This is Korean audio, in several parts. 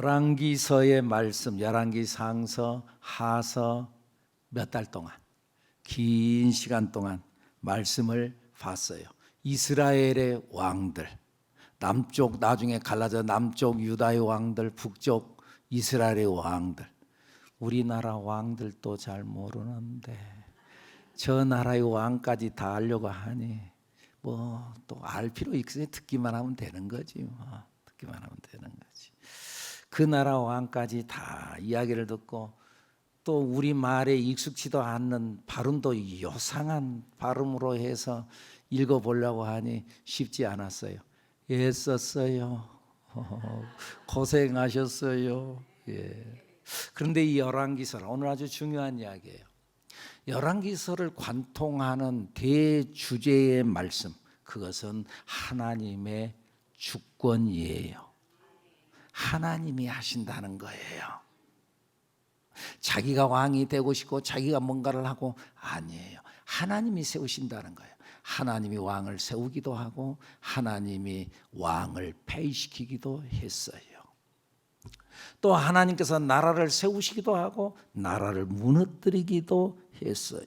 열왕기서의 말씀, 열왕기 상서, 하서 몇 달 동안, 긴 시간 동안 말씀을 봤어요. 이스라엘의 왕들, 남쪽 나중에 갈라져 남쪽 유다의 왕들, 북쪽 이스라엘의 왕들. 우리나라 왕들도 잘 모르는데 저 나라의 왕까지 다 알려고 하니 뭐 또 알 필요 있으니 듣기만 하면 되는 거지. 듣기만 하면 되는 거지. 그 나라 왕까지 다 이야기를 듣고 또 우리 말에 익숙치도 않는 발음도 요상한 발음으로 해서 읽어보려고 하니 쉽지 않았어요. 애썼어요. 고생하셨어요. 예. 그런데 이 열왕기서는 오늘 아주 중요한 이야기예요. 열왕기서를 관통하는 대주제의 말씀, 그것은 하나님의 주권이에요. 하나님이 하신다는 거예요. 자기가 왕이 되고 싶고 자기가 뭔가를 하고 아니에요. 하나님이 세우신다는 거예요. 하나님이 왕을 세우기도 하고 하나님이 왕을 폐위시키기도 했어요. 또 하나님께서 나라를 세우시기도 하고 나라를 무너뜨리기도 했어요.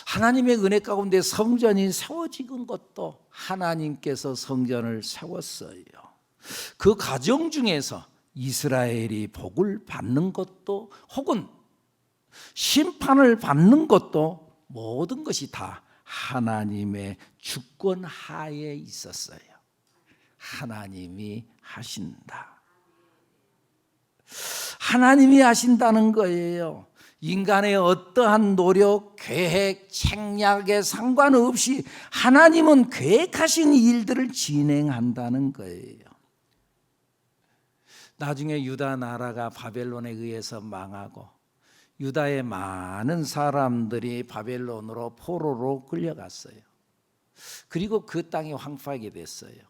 하나님의 은혜 가운데 성전이 세워지는 것도 하나님께서 성전을 세웠어요. 그 과정 중에서 이스라엘이 복을 받는 것도 혹은 심판을 받는 것도 모든 것이 다 하나님의 주권 하에 있었어요. 하나님이 하신다. 하나님이 하신다는 거예요. 인간의 어떠한 노력, 계획, 책략에 상관없이 하나님은 계획하신 일들을 진행한다는 거예요. 나중에 유다 나라가 바벨론에 의해서 망하고 유다의 많은 사람들이 바벨론으로 포로로 끌려갔어요. 그리고 그 땅이 황폐하게 됐어요.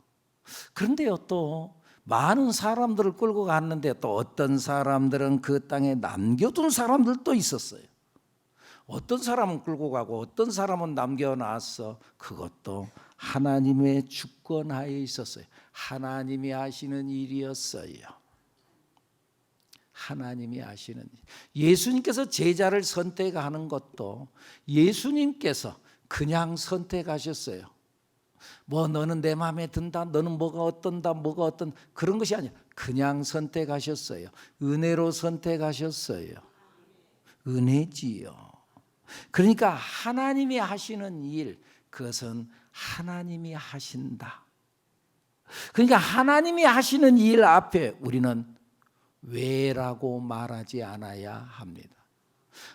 그런데요, 또 많은 사람들을 끌고 갔는데 또 어떤 사람들은 그 땅에 남겨둔 사람들도 있었어요. 어떤 사람은 끌고 가고 어떤 사람은 남겨놨어. 그것도 하나님의 주권하에 있었어요. 하나님이 하시는 일이었어요. 하나님이 하시는 일. 예수님께서 제자를 선택하는 것도 예수님께서 그냥 선택하셨어요. 뭐 너는 내 마음에 든다, 너는 뭐가 어떤다, 뭐가 어떤 그런 것이 아니라 그냥 선택하셨어요. 은혜로 선택하셨어요. 은혜지요. 그러니까 하나님이 하시는 일, 그것은 하나님이 하신다. 그러니까 하나님이 하시는 일 앞에 우리는 왜라고 말하지 않아야 합니다.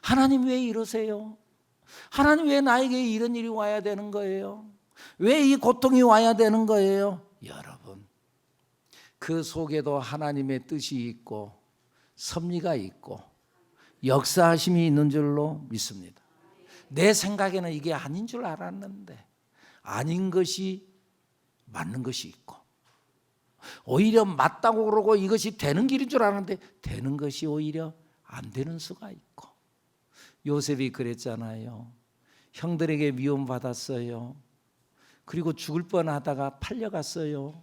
하나님 왜 이러세요? 하나님 왜 나에게 이런 일이 와야 되는 거예요? 왜 이 고통이 와야 되는 거예요? 여러분, 그 속에도 하나님의 뜻이 있고 섭리가 있고 역사하심이 있는 줄로 믿습니다. 내 생각에는 이게 아닌 줄 알았는데 아닌 것이 맞는 것이 있고 오히려 맞다고 그러고 이것이 되는 길인 줄 아는데 되는 것이 오히려 안 되는 수가 있고 요셉이 그랬잖아요. 형들에게 미움받았어요. 그리고 죽을 뻔하다가 팔려갔어요.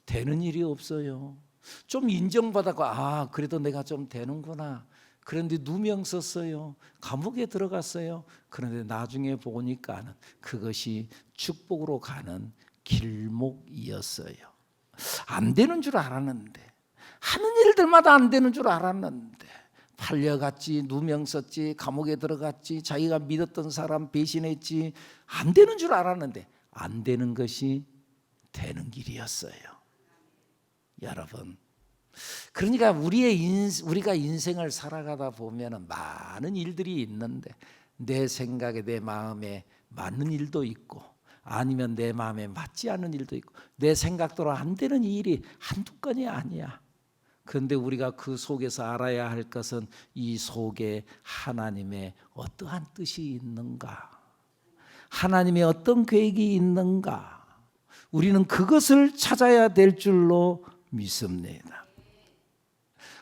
되는 일이 없어요. 좀 인정받았고 그래도 내가 좀 되는구나. 그런데 누명 썼어요. 감옥에 들어갔어요. 그런데 나중에 보니까는 그것이 축복으로 가는 길목이었어요. 안 되는 줄 알았는데 하는 일들마다 안 되는 줄 알았는데 팔려갔지, 누명 썼지, 감옥에 들어갔지, 자기가 믿었던 사람 배신했지, 안 되는 줄 알았는데 안 되는 것이 되는 길이었어요. 여러분, 그러니까 우리가 인생을 살아가다 보면 많은 일들이 있는데 내 생각에 내 마음에 맞는 일도 있고 아니면 내 마음에 맞지 않는 일도 있고 내 생각대로 안 되는 일이 한두 건이 아니야. 그런데 우리가 그 속에서 알아야 할 것은 이 속에 하나님의 어떠한 뜻이 있는가, 하나님의 어떤 계획이 있는가, 우리는 그것을 찾아야 될 줄로 믿습니다.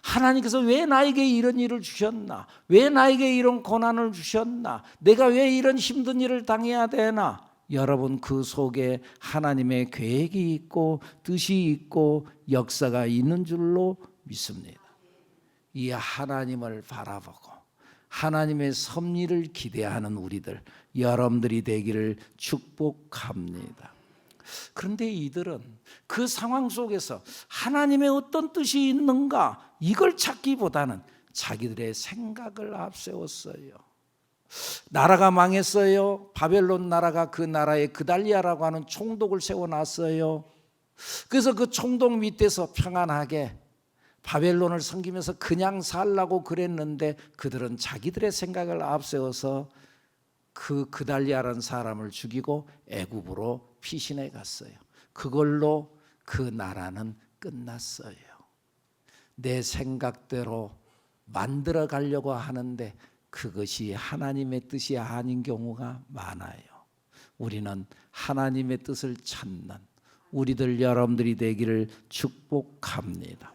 하나님께서 왜 나에게 이런 일을 주셨나? 왜 나에게 이런 고난을 주셨나? 내가 왜 이런 힘든 일을 당해야 되나? 여러분, 그 속에 하나님의 계획이 있고 뜻이 있고 역사가 있는 줄로 믿습니다. 이 하나님을 바라보고 하나님의 섭리를 기대하는 우리들, 여러분들이 되기를 축복합니다. 그런데 이들은 그 상황 속에서 하나님의 어떤 뜻이 있는가 이걸 찾기보다는 자기들의 생각을 앞세웠어요. 나라가 망했어요. 바벨론 나라가 그 나라에 그달리아라고 하는 총독을 세워놨어요. 그래서 그 총독 밑에서 평안하게 바벨론을 섬기면서 그냥 살라고 그랬는데 그들은 자기들의 생각을 앞세워서 그 그달리아라는 사람을 죽이고 애굽으로 피신해 갔어요. 그걸로 그 나라는 끝났어요. 내 생각대로 만들어 가려고 하는데 그것이 하나님의 뜻이 아닌 경우가 많아요. 우리는 하나님의 뜻을 찾는 우리들 여러분들이 되기를 축복합니다.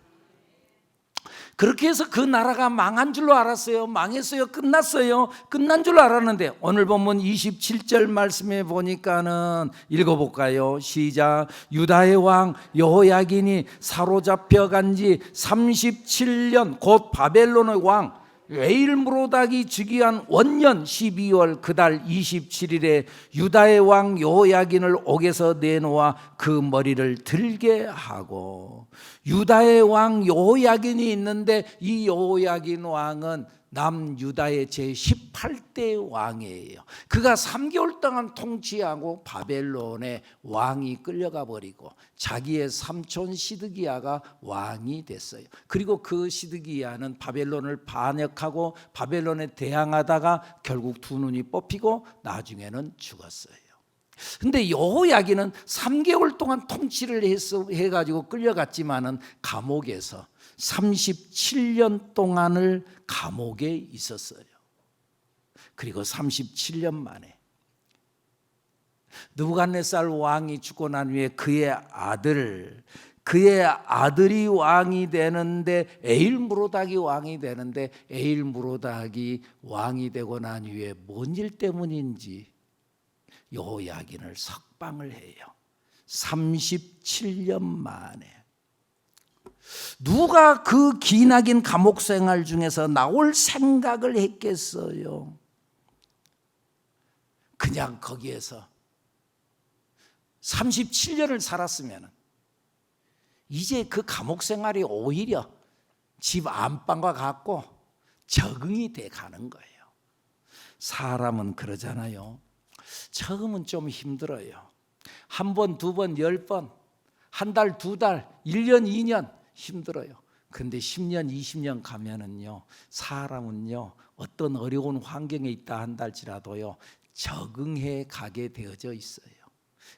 그렇게 해서 그 나라가 망한 줄로 알았어요. 망했어요. 끝났어요. 끝난 줄로 알았는데 오늘 본문 27절 말씀에 보니까는 읽어볼까요? 시작. 유다의 왕 여호야긴이 사로잡혀 간 지 37년 곧 바벨론의 왕 에일므로닥이 즉위한 원년 12월 그달 27일에 유다의 왕 여호야긴을 옥에서 내놓아 그 머리를 들게 하고, 유다의 왕 여호야긴이 있는데 이 여호야긴 왕은 남유다의 제18대 왕이에요. 그가 3개월 동안 통치하고 바벨론의 왕이 끌려가 버리고 자기의 삼촌 시드기야가 왕이 됐어요. 그리고 그 시드기야는 바벨론을 반역하고 바벨론에 대항하다가 결국 두 눈이 뽑히고 나중에는 죽었어요. 근데 여호야긴은 3개월 동안 통치를 해가지고 끌려갔지만은 감옥에서 37년 동안을 감옥에 있었어요. 그리고 37년 만에 느부갓네살 왕이 죽고 난 후에 그의 아들이 왕이 되는데 에일므로닥이 왕이 되는데 에일므로닥이 왕이 되고 난 후에 뭔 일 때문인지 여호야긴을 석방을 해요. 37년 만에. 누가 그 기나긴 감옥 생활 중에서 나올 생각을 했겠어요? 그냥 거기에서 37년을 살았으면 이제 그 감옥 생활이 오히려 집 안방과 같고 적응이 돼 가는 거예요. 사람은 그러잖아요. 처음은 좀 힘들어요. 한 번, 두 번, 10번, 한 달, 두 달, 1년, 2년 힘들어요. 근데 10년, 20년 가면은요, 사람은요, 어떤 어려운 환경에 있다 한다 할지라도요, 적응해 가게 되어져 있어요.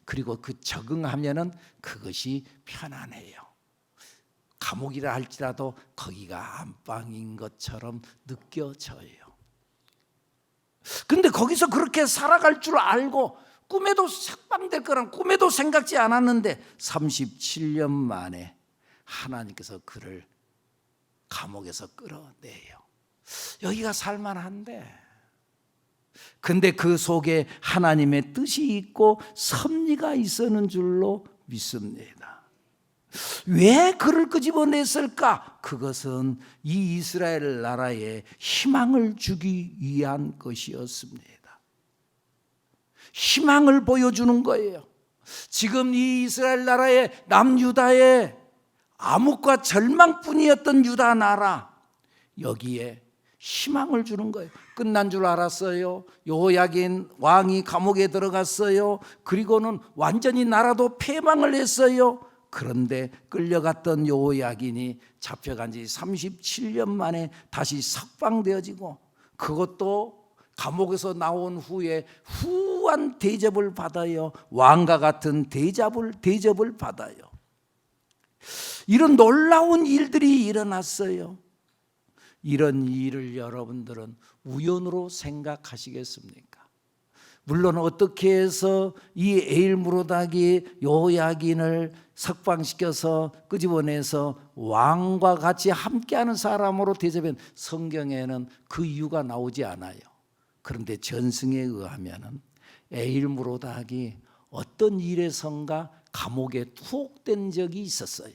그리고 그 적응하면은 그것이 편안해요. 감옥이라 할지라도 거기가 안방인 것처럼 느껴져요. 근데 거기서 그렇게 살아갈 줄 알고 꿈에도 석방될 거란 꿈에도 생각지 않았는데 37년 만에 하나님께서 그를 감옥에서 끌어내요. 여기가 살만한데, 근데 그 속에 하나님의 뜻이 있고 섭리가 있었는 줄로 믿습니다. 왜 그를 끄집어냈을까? 그것은 이 이스라엘 나라에 희망을 주기 위한 것이었습니다. 희망을 보여주는 거예요. 지금 이 이스라엘 나라의 남유다의 암흑과 절망뿐이었던 유다 나라, 여기에 희망을 주는 거예요. 끝난 줄 알았어요. 여호야긴 왕이 감옥에 들어갔어요. 그리고는 완전히 나라도 패망을 했어요. 그런데 끌려갔던 여호야긴이 잡혀간 지 37년 만에 다시 석방되어지고, 그것도 감옥에서 나온 후에 후한 대접을 받아요. 왕과 같은 대접을 받아요. 이런 놀라운 일들이 일어났어요. 이런 일을 여러분들은 우연으로 생각하시겠습니까? 물론 어떻게 해서 이 에일므로닥이 여호야긴을 석방시켜서 끄집어내서 왕과 같이 함께하는 사람으로 대접한 성경에는 그 이유가 나오지 않아요. 그런데 전승에 의하면 에일므로닥이 어떤 일에선가 감옥에 투옥된 적이 있었어요.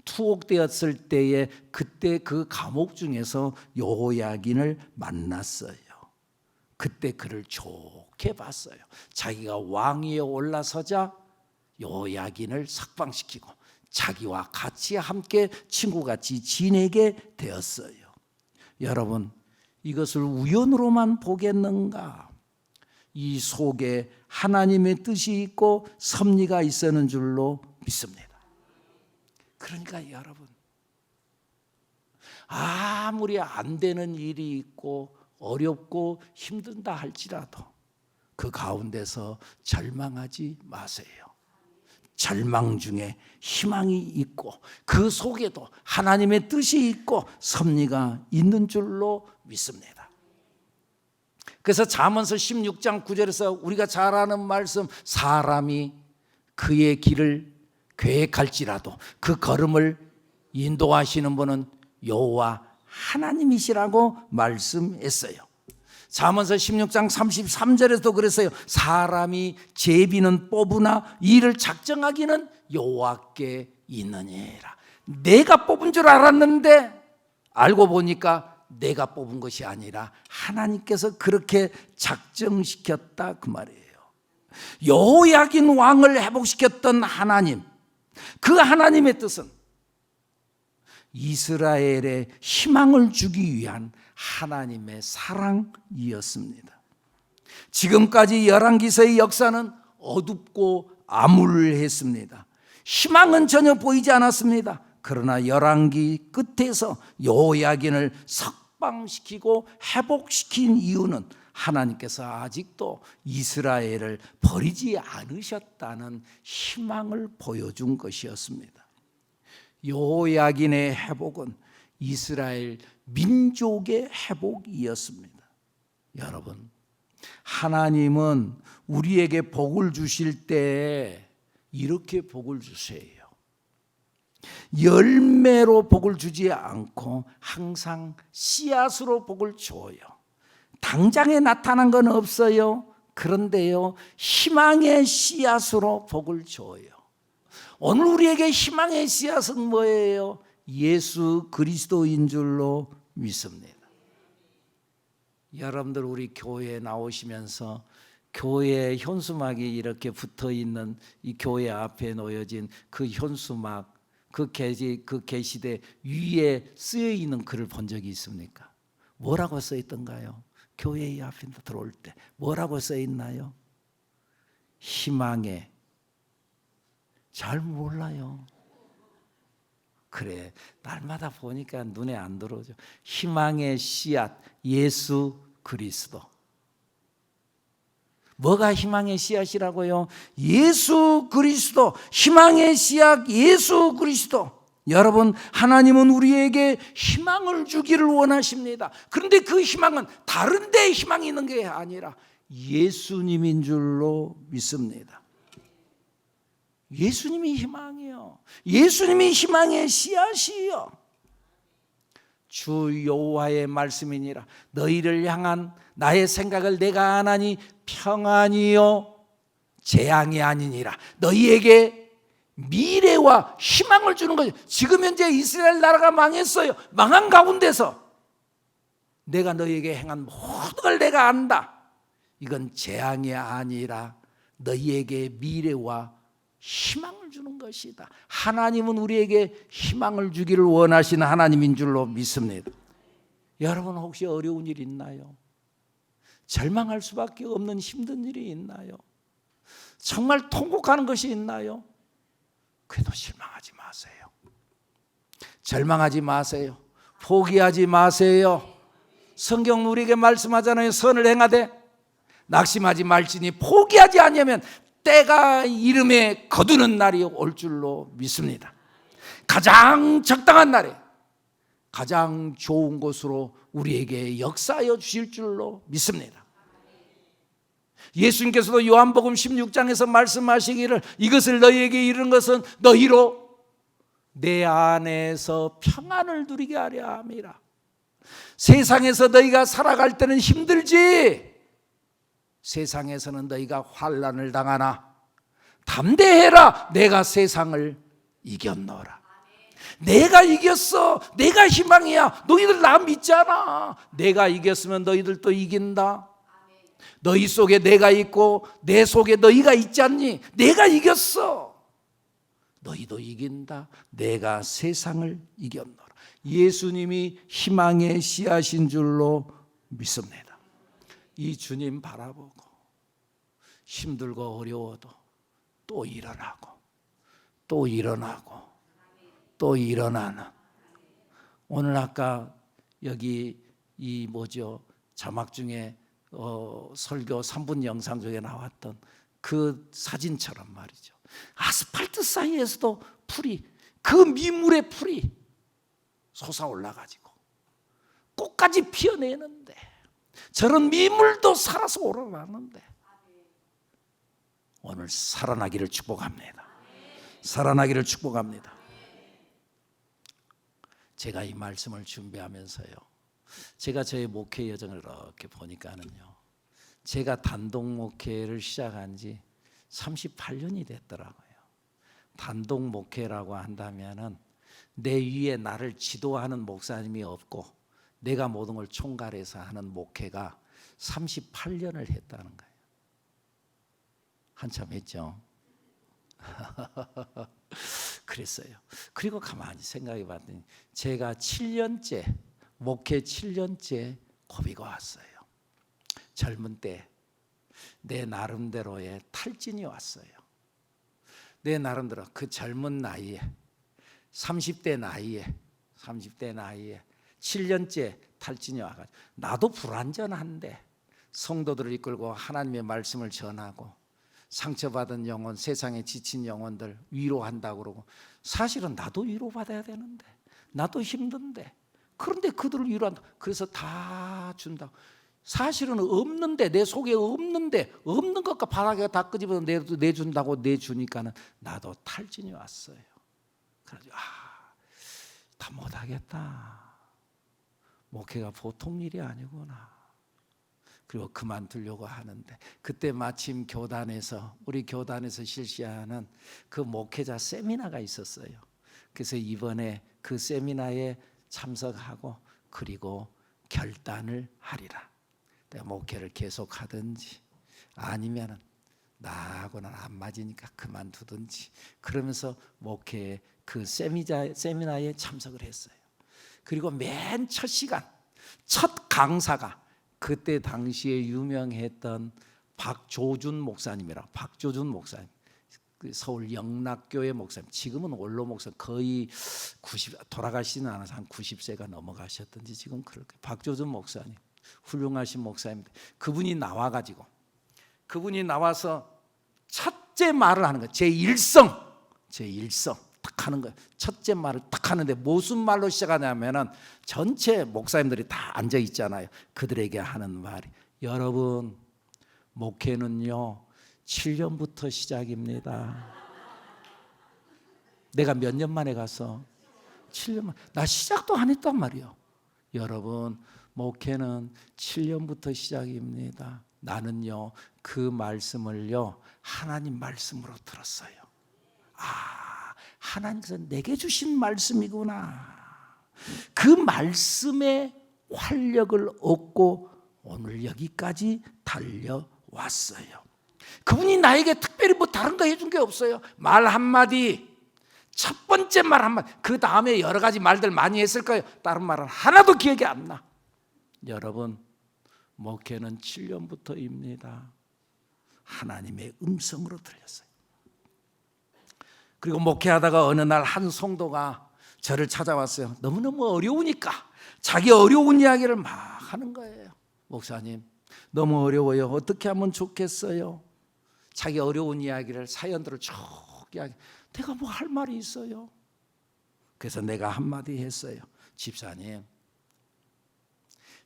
투옥되었을 때에 그때 그 감옥 중에서 여호야긴을 만났어요. 그때 그를 좋게 봤어요. 자기가 왕위에 올라서자 여호야긴을 석방시키고 자기와 같이 함께 친구같이 지내게 되었어요. 여러분, 이것을 우연으로만 보겠는가? 이 속에 하나님의 뜻이 있고 섭리가 있었는 줄로 믿습니다. 그러니까 여러분, 아무리 안 되는 일이 있고 어렵고 힘든다 할지라도 그 가운데서 절망하지 마세요. 절망 중에 희망이 있고 그 속에도 하나님의 뜻이 있고 섭리가 있는 줄로 믿습니다. 그래서 잠언서 16장 9절에서 우리가 잘 아는 말씀, 사람이 그의 길을 계획할지라도 그 걸음을 인도하시는 분은 여호와 하나님이시라고 말씀했어요. 잠언서 16장 33절에도 그랬어요. 사람이 제비는 뽑으나 이를 작정하기는 여호와께 있느니라. 내가 뽑은 줄 알았는데 알고 보니까 내가 뽑은 것이 아니라 하나님께서 그렇게 작정시켰다 그 말이에요. 여호야긴 왕을 회복시켰던 하나님, 그 하나님의 뜻은 이스라엘에 희망을 주기 위한 하나님의 사랑이었습니다. 지금까지 열왕기서의 역사는 어둡고 암울했습니다. 희망은 전혀 보이지 않았습니다. 그러나 열왕기 끝에서 여호야긴을 석방시키고 회복시킨 이유는 하나님께서 아직도 이스라엘을 버리지 않으셨다는 희망을 보여준 것이었습니다. 여호야긴의 회복은 이스라엘 민족의 회복이었습니다. 여러분, 하나님은 우리에게 복을 주실 때 이렇게 복을 주세요. 열매로 복을 주지 않고 항상 씨앗으로 복을 줘요. 당장에 나타난 건 없어요. 그런데요, 희망의 씨앗으로 복을 줘요. 오늘 우리에게 희망의 씨앗은 뭐예요? 예수 그리스도인 줄로 믿습니다. 여러분들 우리 교회에 나오시면서 교회 현수막이 이렇게 붙어 있는 이 교회 앞에 놓여진 그 현수막, 그 게시대 위에 쓰여 있는 글을 본 적이 있습니까? 뭐라고 써 있던가요? 교회 앞에 들어올 때 뭐라고 써 있나요? 희망의, 잘 몰라요. 그래, 날마다 보니까 눈에 안 들어오죠. 희망의 씨앗 예수 그리스도. 뭐가 희망의 씨앗이라고요? 예수 그리스도. 희망의 씨앗 예수 그리스도. 여러분, 하나님은 우리에게 희망을 주기를 원하십니다. 그런데 그 희망은 다른 데 희망이 있는 게 아니라 예수님인 줄로 믿습니다. 예수님이 희망이요. 예수님이 희망의 씨앗이요. 주 여호와의 말씀이니라. 너희를 향한 나의 생각을 내가 아나니 평안이요 재앙이 아니니라. 너희에게 미래와 희망을 주는 거죠. 지금 현재 이스라엘 나라가 망했어요. 망한 가운데서 내가 너희에게 행한 모든 걸 내가 안다. 이건 재앙이 아니라 너희에게 미래와 희망을 주는 것이다. 하나님은 우리에게 희망을 주기를 원하시는 하나님인 줄로 믿습니다. 여러분, 혹시 어려운 일 있나요? 절망할 수밖에 없는 힘든 일이 있나요? 정말 통곡하는 것이 있나요? 그래도 실망하지 마세요. 절망하지 마세요. 포기하지 마세요. 성경 우리에게 말씀하잖아요. 선을 행하되 낙심하지 말지니 포기하지 않으면 때가 이름에 거두는 날이 올 줄로 믿습니다. 가장 적당한 날에 가장 좋은 곳으로 우리에게 역사하여 주실 줄로 믿습니다. 예수님께서도 요한복음 16장에서 말씀하시기를 이것을 너희에게 이르는 것은 너희로 내 안에서 평안을 누리게 하려 함이라. 세상에서 너희가 살아갈 때는 힘들지, 세상에서는 너희가 환난을 당하나 담대해라, 내가 세상을 이겼노라. 내가 이겼어. 내가 희망이야. 너희들 나 믿잖아. 내가 이겼으면 너희들도 이긴다. 너희 속에 내가 있고 내 속에 너희가 있지 않니? 내가 이겼어. 너희도 이긴다. 내가 세상을 이겼노라. 예수님이 희망의 씨앗인 줄로 믿습니다. 이 주님 바라보고 힘들고 어려워도 또 일어나고 또 일어나고 또 일어나는, 오늘 아까 여기 이 자막 중에 설교 3분 영상 중에 나왔던 그 사진처럼 말이죠. 아스팔트 사이에서도 풀이, 그 미물의 풀이 솟아올라가지고 꽃까지 피어내는데, 저런 미물도 살아서 오르나는데 오늘 살아나기를 축복합니다. 살아나기를 축복합니다. 제가 이 말씀을 준비하면서요, 제가 저의 목회 여정을 이렇게 보니까는요, 제가 단독 목회를 시작한 지 38년이 됐더라고요. 단독 목회라고 한다면은 내 위에 나를 지도하는 목사님이 없고 내가 모든 걸 총괄해서 하는 목회가 38년을 했다는 거예요. 한참 했죠. 그랬어요. 그리고 가만히 생각해 봤더니 제가 7년째, 목회 7년째 고비가 왔어요. 젊은 때 내 나름대로의 탈진이 왔어요. 내 나름대로 그 젊은 나이에 30대 나이에 7년째 탈진이 와가지고, 나도 불완전한데 성도들을 이끌고 하나님의 말씀을 전하고 상처받은 영혼, 세상에 지친 영혼들 위로한다고 그러고, 사실은 나도 위로받아야 되는데, 나도 힘든데, 그런데 그들을 위로한다. 그래서 다 준다고. 사실은 없는데, 내 속에 없는데, 없는 것과 바닥에 다 끄집어서 내준다고 내주니까는 나도 탈진이 왔어요. 그래가지고 다 못하겠다. 목회가 보통 일이 아니구나. 그리고 그만두려고 하는데, 그때 마침 우리 교단에서 실시하는 그 목회자 세미나가 있었어요. 그래서 이번에 그 세미나에 참석하고 그리고 결단을 하리라. 내가 목회를 계속하든지 아니면은 나하고는 안 맞으니까 그만두든지, 그러면서 목회 그 세미나에 참석을 했어요. 그리고 맨 첫 시간, 첫 강사가 그때 당시에 유명했던 박조준 목사님이라. 박조준 목사님, 서울 영락교회 목사님, 지금은 원로 목사, 거의 90, 돌아가시는 않아서 한 90세가 넘어가셨던지 지금 그렇게. 박조준 목사님 훌륭하신 목사님인데, 그분이 나와서 첫째 말을 하는 거예요. 제1성 딱 하는 거예요. 첫째 말을 딱 하는데 무슨 말로 시작하냐면은, 전체 목사님들이 다 앉아 있잖아요. 그들에게 하는 말이, 여러분 목회는요 7년부터 시작입니다. 내가 몇 년 만에 가서 7년 만에, 나 시작도 안 했단 말이에요. 여러분 목회는 7년부터 시작입니다. 나는요 그 말씀을요 하나님 말씀으로 들었어요. 하나님께서 내게 주신 말씀이구나. 그 말씀에 활력을 얻고 오늘 여기까지 달려왔어요. 그분이 나에게 특별히 뭐 다른 거 해준 게 없어요. 말 한마디, 첫 번째 말 한마디, 그 다음에 여러 가지 말들 많이 했을 거예요. 다른 말은 하나도 기억이 안 나. 여러분 목회는 7년부터입니다. 하나님의 음성으로 들렸어요. 그리고 목회하다가 어느 날 한 성도가 저를 찾아왔어요. 너무너무 어려우니까 자기 어려운 이야기를 막 하는 거예요. 목사님 너무 어려워요. 어떻게 하면 좋겠어요? 자기 어려운 이야기를, 사연들을 쭉 이야기. 내가 뭐 할 말이 있어요? 그래서 내가 한마디 했어요. 집사님,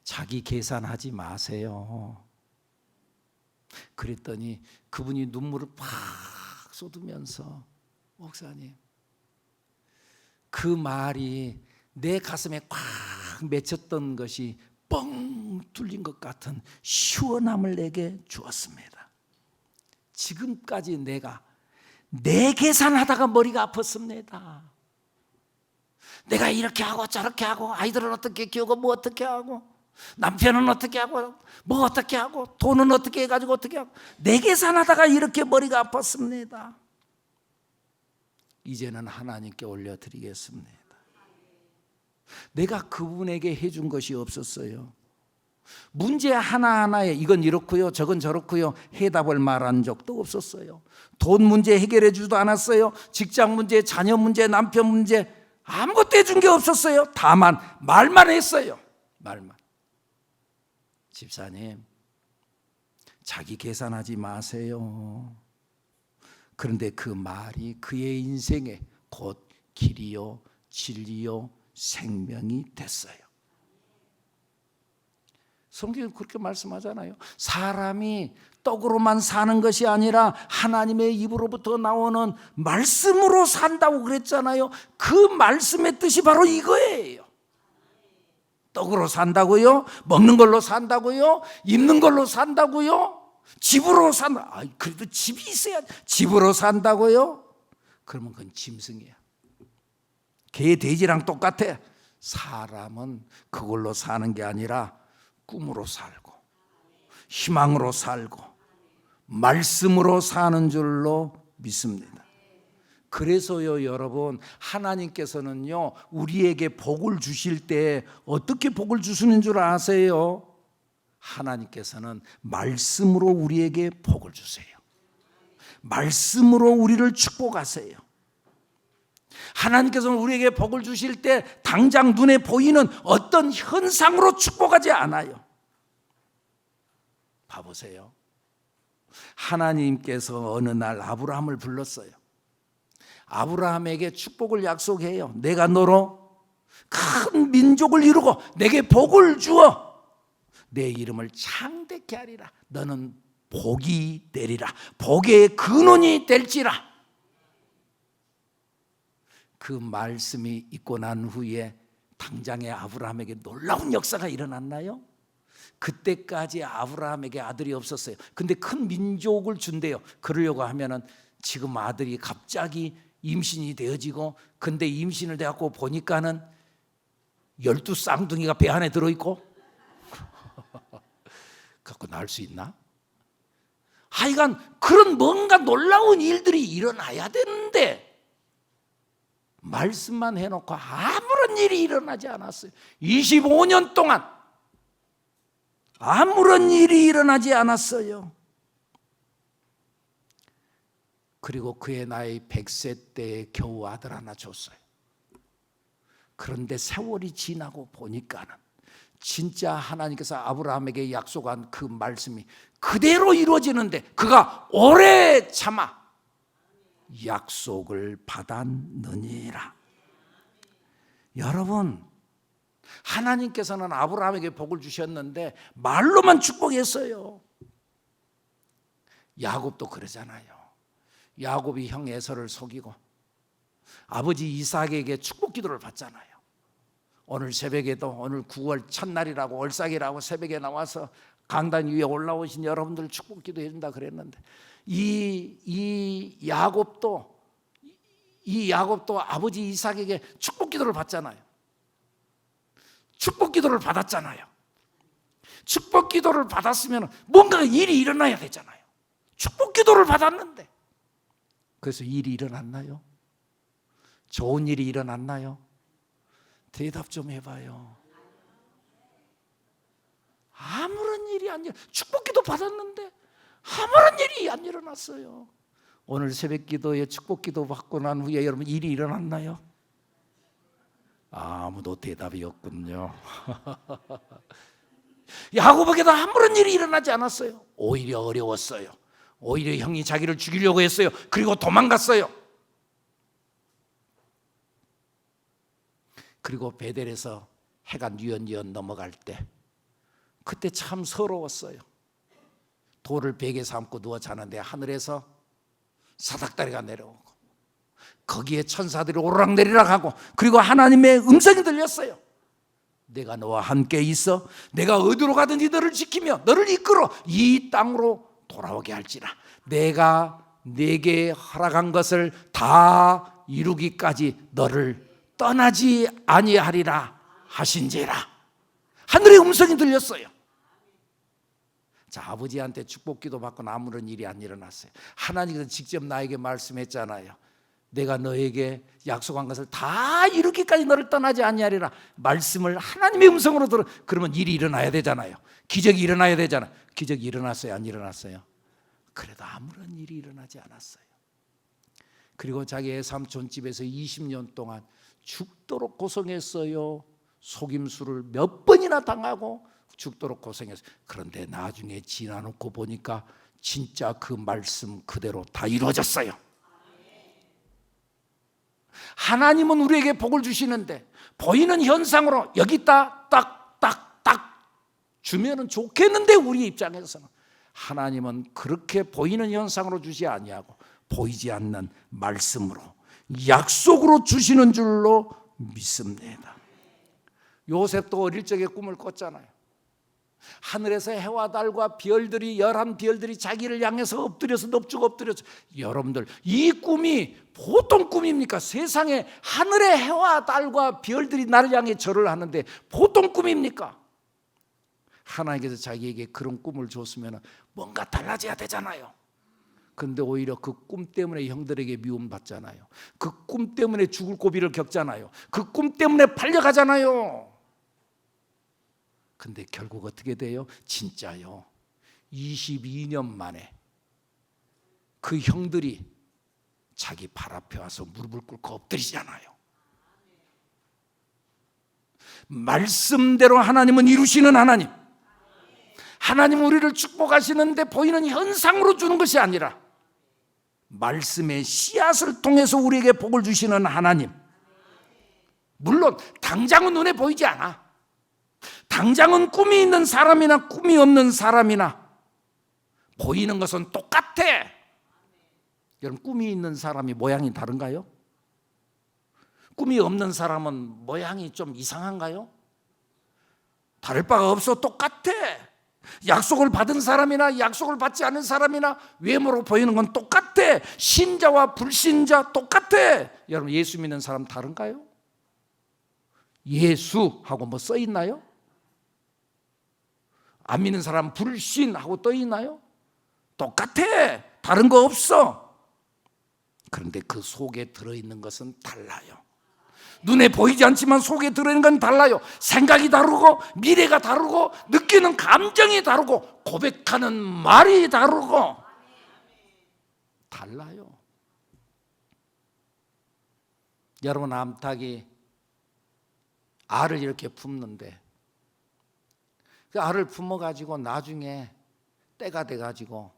자기 계산하지 마세요. 그랬더니 그분이 눈물을 팍 쏟으면서, 목사님, 그 말이 내 가슴에 꽉 맺혔던 것이 뻥 뚫린 것 같은 시원함을 내게 주었습니다. 지금까지 내가 내 계산하다가 머리가 아팠습니다. 내가 이렇게 하고 저렇게 하고 아이들은 어떻게 키우고 뭐 어떻게 하고 남편은 어떻게 하고 뭐 어떻게 하고 돈은 어떻게 해가지고 어떻게 하고 내 계산하다가 이렇게 머리가 아팠습니다. 이제는 하나님께 올려드리겠습니다. 내가 그분에게 해준 것이 없었어요. 문제 하나하나에 이건 이렇고요 저건 저렇고요 해답을 말한 적도 없었어요. 돈 문제 해결해 주지도 않았어요. 직장 문제, 자녀 문제, 남편 문제 아무것도 해준 게 없었어요. 다만 말만 했어요. 말만. 집사님, 자기 계산하지 마세요. 그런데 그 말이 그의 인생에 곧 길이요 진리요 생명이 됐어요. 성경은 그렇게 말씀하잖아요. 사람이 떡으로만 사는 것이 아니라 하나님의 입으로부터 나오는 말씀으로 산다고 그랬잖아요. 그 말씀의 뜻이 바로 이거예요. 떡으로 산다고요? 먹는 걸로 산다고요? 입는 걸로 산다고요? 집으로 산다. 그래도 집이 있어야 집으로 산다고요? 그러면 그건 짐승이야. 개, 돼지랑 똑같아. 사람은 그걸로 사는 게 아니라 꿈으로 살고 희망으로 살고 말씀으로 사는 줄로 믿습니다. 그래서요 여러분, 하나님께서는요 우리에게 복을 주실 때 어떻게 복을 주시는 줄 아세요? 하나님께서는 말씀으로 우리에게 복을 주세요. 말씀으로 우리를 축복하세요. 하나님께서는 우리에게 복을 주실 때 당장 눈에 보이는 어떤 현상으로 축복하지 않아요. 봐보세요. 하나님께서 어느 날 아브라함을 불렀어요. 아브라함에게 축복을 약속해요. 내가 너로 큰 민족을 이루고 내게 복을 주어 내 이름을 창대케 하리라. 너는 복이 되리라. 복의 근원이 될지라. 그 말씀이 있고 난 후에 당장에 아브라함에게 놀라운 역사가 일어났나요? 그때까지 아브라함에게 아들이 없었어요. 근데 큰 민족을 준대요. 그러려고 하면은 지금 아들이 갑자기 임신이 되어지고, 근데 임신을 돼갖고 보니까는 12쌍둥이가 배 안에 들어있고 갖고 낳을 수 있나? 하여간 그런 뭔가 놀라운 일들이 일어나야 되는데 말씀만 해놓고 아무런 일이 일어나지 않았어요. 25년 동안 아무런 일이 일어나지 않았어요. 그리고 그의 나이 100세 때에 겨우 아들 하나 줬어요. 그런데 세월이 지나고 보니까는 진짜 하나님께서 아브라함에게 약속한 그 말씀이 그대로 이루어지는데 그가 오래 참아 약속을 받았느니라. 여러분, 하나님께서는 아브라함에게 복을 주셨는데 말로만 축복했어요. 야곱도 그러잖아요. 야곱이 형 에서를 속이고 아버지 이삭에게 축복 기도를 받잖아요. 오늘 새벽에도 오늘 9월 첫날이라고 얼삭이라고 새벽에 나와서 강단 위에 올라오신 여러분들 축복 기도해 준다 그랬는데 이 야곱도 아버지 이삭에게 축복 기도를 받잖아요. 축복 기도를 받았잖아요. 축복 기도를 받았으면 뭔가 일이 일어나야 되잖아요. 축복 기도를 받았는데 그래서 일이 일어났나요? 좋은 일이 일어났나요? 대답 좀 해봐요. 아무런 일이 안 일어났어요. 축복 기도 받았는데 아무런 일이 안 일어났어요. 오늘 새벽 기도에 축복 기도 받고 난 후에 여러분 일이 일어났나요? 아무도 대답이 없군요. 야곱에게도 아무런 일이 일어나지 않았어요. 오히려 어려웠어요. 오히려 형이 자기를 죽이려고 했어요. 그리고 도망갔어요. 그리고 베델에서 해가 뉘엿뉘엿 넘어갈 때 그때 참 서러웠어요. 돌을 베개 삼고 누워 자는데 하늘에서 사닥다리가 내려오고 거기에 천사들이 오르락내리락 하고 그리고 하나님의 음성이 들렸어요. 내가 너와 함께 있어 내가 어디로 가든지 너를 지키며 너를 이끌어 이 땅으로 돌아오게 할지라. 내가 네게 허락한 것을 다 이루기까지 너를 떠나지 아니하리라 하신지라. 하늘의 음성이 들렸어요. 자, 아버지한테 축복기도 받고 아무런 일이 안 일어났어요. 하나님께서 직접 나에게 말씀했잖아요. 내가 너에게 약속한 것을 다 이루기까지 너를 떠나지 아니하리라. 말씀을 하나님의 음성으로 들어. 그러면 일이 일어나야 되잖아요. 기적이 일어나야 되잖아요. 기적이 일어났어요, 안 일어났어요? 그래도 아무런 일이 일어나지 않았어요. 그리고 자기의 삼촌집에서 20년 동안 죽도록 고생했어요. 속임수를 몇 번이나 당하고 죽도록 고생했어요. 그런데 나중에 지나놓고 보니까 진짜 그 말씀 그대로 다 이루어졌어요. 하나님은 우리에게 복을 주시는데 보이는 현상으로 여기 있다 딱 주면은 좋겠는데, 우리 입장에서는 하나님은 그렇게 보이는 현상으로 주지 아니하고 보이지 않는 말씀으로, 약속으로 주시는 줄로 믿습니다. 요셉도 어릴 적에 꿈을 꿨잖아요. 하늘에서 해와 달과 별들이, 11별들이 자기를 향해서 엎드려서 넙죽 엎드려서. 여러분들, 이 꿈이 보통 꿈입니까? 세상에 하늘의 해와 달과 별들이 나를 향해 절을 하는데 보통 꿈입니까? 하나님께서 자기에게 그런 꿈을 줬으면 뭔가 달라져야 되잖아요. 그런데 오히려 그 꿈 때문에 형들에게 미움받잖아요. 그 꿈 때문에 죽을 고비를 겪잖아요. 그 꿈 때문에 팔려가잖아요. 근데 결국 어떻게 돼요? 진짜요, 22년 만에 그 형들이 자기 발 앞에 와서 무릎을 꿇고 엎드리잖아요. 말씀대로 하나님은 이루시는 하나님. 하나님 우리를 축복하시는데 보이는 현상으로 주는 것이 아니라 말씀의 씨앗을 통해서 우리에게 복을 주시는 하나님. 물론 당장은 눈에 보이지 않아. 당장은 꿈이 있는 사람이나 꿈이 없는 사람이나 보이는 것은 똑같아. 여러분, 꿈이 있는 사람이 모양이 다른가요? 꿈이 없는 사람은 모양이 좀 이상한가요? 다를 바가 없어. 똑같아. 약속을 받은 사람이나 약속을 받지 않은 사람이나 외모로 보이는 건 똑같아. 신자와 불신자 똑같아. 여러분, 예수 믿는 사람 다른가요? 예수하고 뭐 써 있나요? 안 믿는 사람 불신하고 떠 있나요? 똑같아. 다른 거 없어. 그런데 그 속에 들어있는 것은 달라요. 눈에 보이지 않지만 속에 들어있는 건 달라요. 생각이 다르고 미래가 다르고 느끼는 감정이 다르고 고백하는 말이 다르고 달라요. 여러분, 암탉이 알을 이렇게 품는데 그 알을 품어가지고 나중에 때가 돼가지고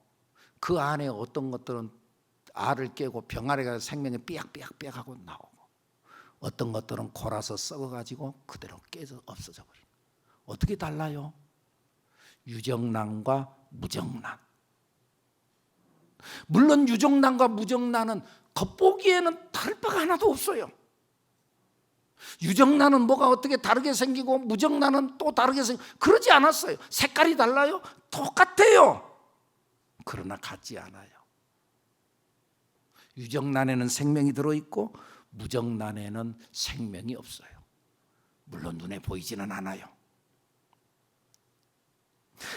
그 안에 어떤 것들은 알을 깨고 병아리가 가서 생명이 삐약삐약 하고 나오고, 어떤 것들은 골아서 썩어가지고 그대로 깨져 없어져 버려요. 어떻게 달라요? 유정란과 무정란. 물론 유정란과 무정란은 겉보기에는 다를 바가 하나도 없어요. 유정란은 뭐가 어떻게 다르게 생기고 무정란은 또 다르게 생기고 그러지 않았어요. 색깔이 달라요? 똑같아요. 그러나 같지 않아요. 유정란에는 생명이 들어있고 무정란에는 생명이 없어요. 물론 눈에 보이지는 않아요.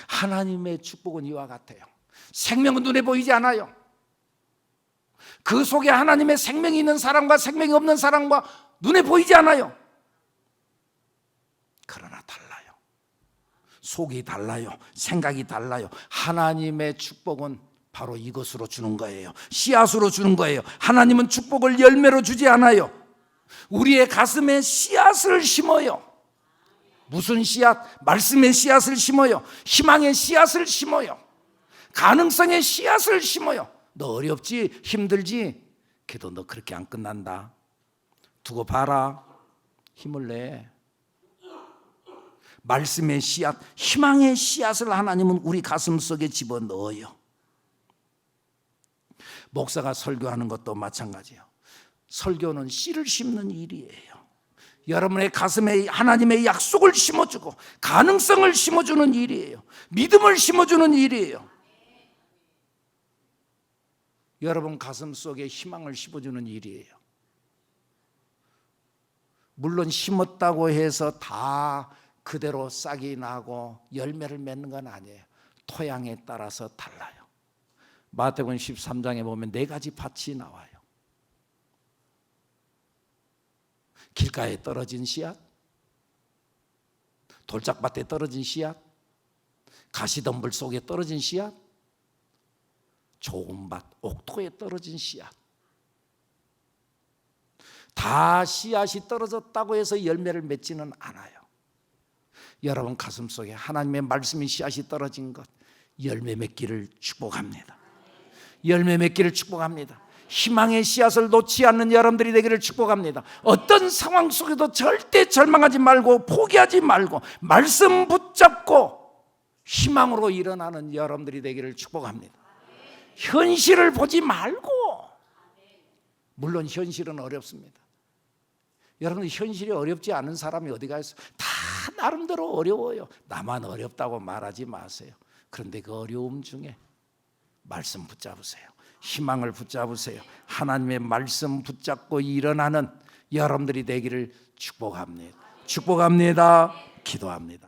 하나님의 축복은 이와 같아요. 생명은 눈에 보이지 않아요. 그 속에 하나님의 생명이 있는 사람과 생명이 없는 사람과 눈에 보이지 않아요. 그러나 달라요. 속이 달라요. 생각이 달라요. 하나님의 축복은 바로 이것으로 주는 거예요. 씨앗으로 주는 거예요. 하나님은 축복을 열매로 주지 않아요. 우리의 가슴에 씨앗을 심어요. 무슨 씨앗? 말씀의 씨앗을 심어요. 희망의 씨앗을 심어요. 가능성의 씨앗을 심어요. 너 어렵지? 힘들지? 그래도 너 그렇게 안 끝난다. 두고 봐라. 힘을 내. 말씀의 씨앗, 희망의 씨앗을 하나님은 우리 가슴 속에 집어넣어요. 목사가 설교하는 것도 마찬가지예요. 설교는 씨를 심는 일이에요. 여러분의 가슴에 하나님의 약속을 심어주고 가능성을 심어주는 일이에요. 믿음을 심어주는 일이에요. 여러분 가슴 속에 희망을 심어주는 일이에요. 물론 심었다고 해서 다 그대로 싹이 나고 열매를 맺는 건 아니에요. 토양에 따라서 달라요. 마태복음 13장에 보면 4가지 밭이 나와요. 길가에 떨어진 씨앗, 돌짝밭에 떨어진 씨앗, 가시덤불 속에 떨어진 씨앗, 좋은 밭, 옥토에 떨어진 씨앗. 다 씨앗이 떨어졌다고 해서 열매를 맺지는 않아요. 여러분 가슴 속에 하나님의 말씀이 씨앗이 떨어진 것, 열매 맺기를 축복합니다. 열매 맺기를 축복합니다. 희망의 씨앗을 놓지 않는 여러분들이 되기를 축복합니다. 어떤 상황 속에도 절대 절망하지 말고 포기하지 말고 말씀 붙잡고 희망으로 일어나는 여러분들이 되기를 축복합니다. 현실을 보지 말고, 물론 현실은 어렵습니다. 여러분 현실이 어렵지 않은 사람이 어디가 있어요? 다 나름대로 어려워요. 나만 어렵다고 말하지 마세요. 그런데 그 어려움 중에 말씀 붙잡으세요. 희망을 붙잡으세요. 하나님의 말씀 붙잡고 일어나는 여러분들이 되기를 축복합니다. 축복합니다. 기도합니다.